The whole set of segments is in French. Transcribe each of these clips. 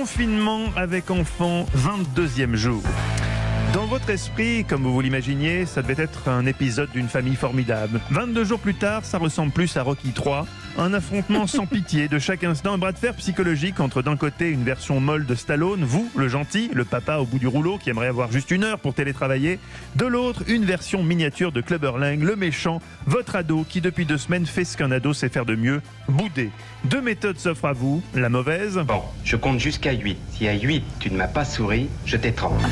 Confinement avec enfants, 22e jour. Dans votre esprit, comme vous l'imaginiez, ça devait être un épisode d'une famille formidable. 22 jours plus tard, ça ressemble plus à Rocky III. Un affrontement sans pitié de chaque instant, un bras de fer psychologique entre d'un côté une version molle de Stallone, vous, le gentil, le papa au bout du rouleau qui aimerait avoir juste 1 heure pour télétravailler. De l'autre, une version miniature de Clubber Lang, le méchant, votre ado qui depuis 2 semaines fait ce qu'un ado sait faire de mieux, bouder. 2 méthodes s'offrent à vous, la mauvaise. Bon, je compte jusqu'à 8. Si à 8, tu ne m'as pas souri, je t'étrangle.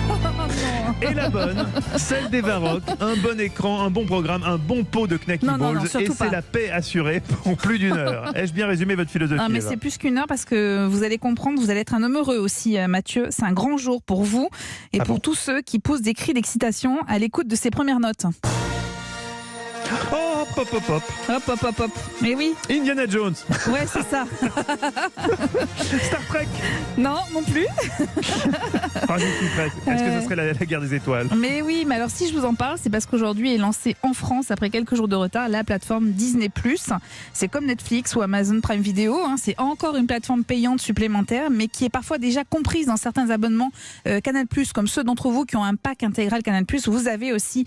Et la bonne, celle des Varrock, un bon écran, un bon programme, un bon pot de Knacky Balls, et c'est la paix assurée pour plus d'1 heure. Ai-je bien résumé votre philosophie? Non, mais c'est plus qu'1 heure parce que vous allez comprendre, vous allez être un homme heureux aussi, Mathieu. C'est un grand jour pour vous et pour tous ceux qui posent des cris d'excitation à l'écoute de ces premières notes. Oh, hop, hop, hop. Hop, hop, hop, hop. Mais oui. Indiana Jones. Ouais, c'est ça. Star Trek. Non, non plus. Ah, j'y suis presque. Est-ce que ce serait la guerre des étoiles? Mais oui, mais alors si je vous en parle, c'est parce qu'aujourd'hui est lancée en France, après quelques jours de retard, la plateforme Disney+. C'est comme Netflix ou Amazon Prime Video, hein. C'est encore une plateforme payante supplémentaire, mais qui est parfois déjà comprise dans certains abonnements Canal+, comme ceux d'entre vous qui ont un pack intégral Canal+. Vous avez aussi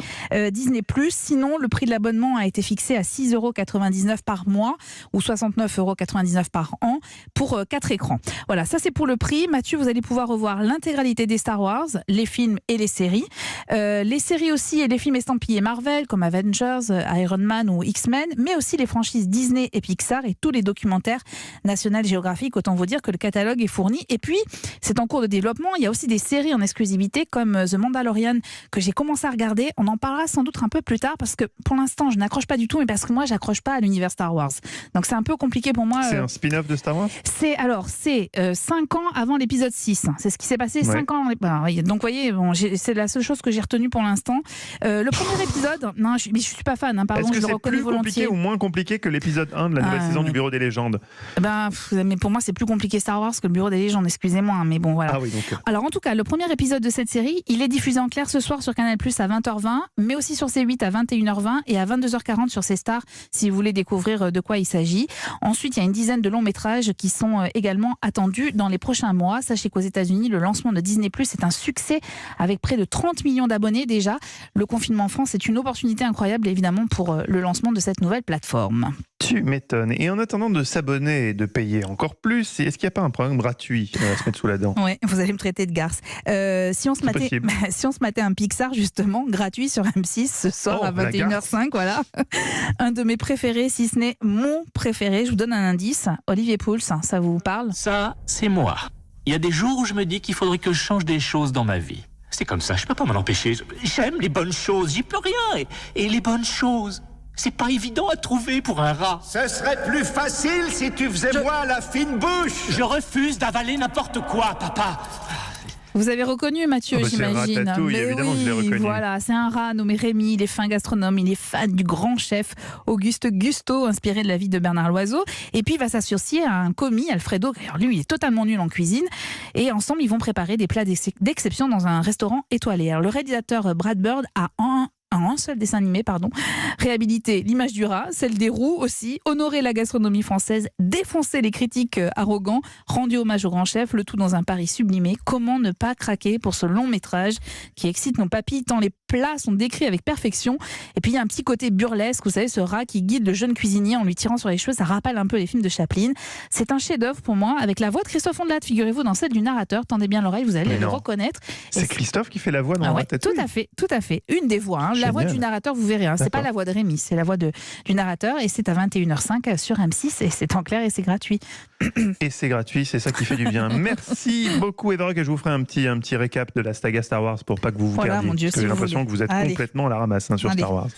Disney+. Sinon, le prix de l'abonnement a été fixé à 6,99 € par mois ou 69,99 € par an pour 4 écrans. Voilà, ça c'est pour le prix. Mathieu, vous allez pouvoir revoir l'intégralité des Star Wars, les films et les séries. Les séries aussi et les films estampillés Marvel comme Avengers, Iron Man ou X-Men, mais aussi les franchises Disney et Pixar et tous les documentaires National Geographic. Autant vous dire que le catalogue est fourni. Et puis, c'est en cours de développement. Il y a aussi des séries en exclusivité comme The Mandalorian que j'ai commencé à regarder. On en parlera sans doute un peu plus tard parce que pour l'instant, je n'accroche pas du tout, mais parce que moi, j'accroche pas à l'univers Star Wars. Donc, c'est un peu compliqué pour moi. C'est un spin-off de Star Wars? C'est 5 ans avant l'épisode 6. C'est ce qui s'est passé 5 ans. Donc, vous voyez, bon, c'est la seule chose que j'ai retenue pour l'instant. Le premier épisode, non, je suis pas fan, hein, pardon, je le reconnais volontiers. Est-ce que c'est plus compliqué ou moins compliqué que l'épisode 1 de la nouvelle saison du Bureau des légendes? Mais pour moi, c'est plus compliqué Star Wars que le Bureau des légendes, excusez-moi, hein, mais bon, voilà. Ah oui, donc... Alors, en tout cas, le premier épisode de cette série, il est diffusé en clair ce soir sur Canal+ à 20h20, mais aussi sur C8 à 21h20 et à 22h40 sur C-Star, si vous voulez découvrir de quoi il s'agit. Ensuite, il y a une dizaine de longs métrages qui sont également attendus dans les prochains mois. Sachez qu'aux États-Unis, le lancement de Disney+ est un succès avec près de 30 millions d'abonnés déjà. Le confinement en France est une opportunité incroyable, évidemment, pour le lancement de cette nouvelle plateforme. Tu m'étonnes. Et en attendant de s'abonner et de payer encore plus, est-ce qu'il n'y a pas un programme gratuit à se mettre sous la dent? Oui, vous allez me traiter de garce. Si on se matait un Pixar, justement, gratuit sur M6 ce soir à 21h05, voilà. Un de mes préférés, si ce n'est mon préféré. Je vous donne un indice. Olivier Pouls, ça vous parle? Ça, c'est moi. Il y a des jours où je me dis qu'il faudrait que je change des choses dans ma vie. C'est comme ça, je peux pas m'en empêcher. J'aime les bonnes choses, j'y peux rien. Et les bonnes choses, c'est pas évident à trouver pour un rat. Ce serait plus facile si tu faisais moins la fine bouche. Je refuse d'avaler n'importe quoi, papa. Vous avez reconnu Mathieu, j'imagine. C'est Ratatouille, évidemment que je l'ai reconnu. Voilà, c'est un rat nommé Rémi, il est fin gastronome, il est fan du grand chef Auguste Gusteau, inspiré de la vie de Bernard Loiseau. Et puis il va s'associer à un commis, Alfredo. Alors lui, il est totalement nul en cuisine. Et ensemble, ils vont préparer des plats d'exception dans un restaurant étoilé. Alors, le réalisateur Brad Bird a un seul dessin animé, réhabiliter l'image du rat, celle des roues aussi, honorer la gastronomie française, défoncer les critiques arrogants, rendu hommage au grand chef, le tout dans un pari sublimé. Comment ne pas craquer pour ce long métrage qui excite nos papilles tant les plats sont décrits avec perfection. Et puis il y a un petit côté burlesque, vous savez, ce rat qui guide le jeune cuisinier en lui tirant sur les cheveux, ça rappelle un peu les films de Chaplin. C'est un chef-d'œuvre pour moi, avec la voix de Christophe Ondelat, figurez-vous, dans celle du narrateur. Tendez bien l'oreille, vous allez le reconnaître. C'est Christophe qui fait la voix dans Ratatouille? Tout à fait. Une des voix, hein. La voix du narrateur, vous verrez, hein. C'est pas la voix de Rémi, c'est la voix du narrateur, et c'est à 21h05 sur M6, et c'est en clair et c'est gratuit. Et c'est gratuit, c'est ça qui fait du bien. Merci beaucoup, Eva, que je vous ferai un petit récap de la saga Star Wars pour pas que vous vous perdiez. Mon Dieu, parce que j'ai l'impression que vous êtes complètement à la ramasse sur Star Wars.